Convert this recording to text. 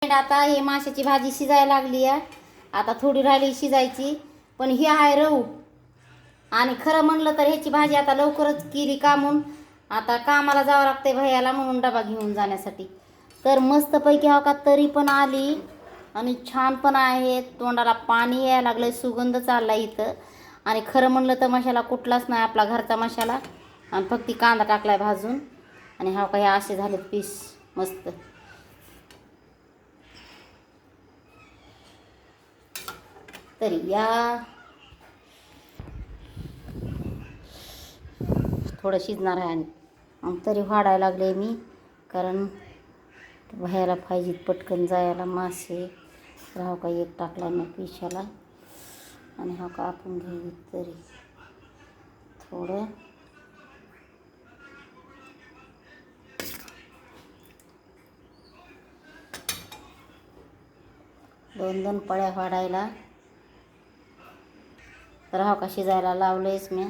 आता हे माशाची भाजी शिजायला लागली आहे. आता थोडी राहिली शिजायची, पण ही आहे रऊ. आणि खरं म्हणलं तर ह्याची भाजी आता लवकरच केली कामून. आता कामाला जावं लागतंय भैयाला, म्हणून डबा घेऊन जाण्यासाठी. तर मस्तपैकी हो का तरी पण आली आणि छान पण आहे. तोंडाला पाणी यायला लागलंय, सुगंध चालला इथं. आणि खरं म्हणलं तर मसाला कुठलाच नाही, आपला घरचा मसाला. आणि फक्त कांदा टाकलाय भाजून. आणि हा का हे असे झालेत पीस मस्त. तरी या थोडं शिजणार आहे आणि तरी वाढायला लागले मी, कारण बाहेरला पाहिजे पटकन जायला मासे. तर हा का एक टाकला मी पिशाला. आणि हा का आपण घेऊ तरी थोडं दोन दोन पळ्या वाढायला. तर हा का शिजायला लावलंयच मी.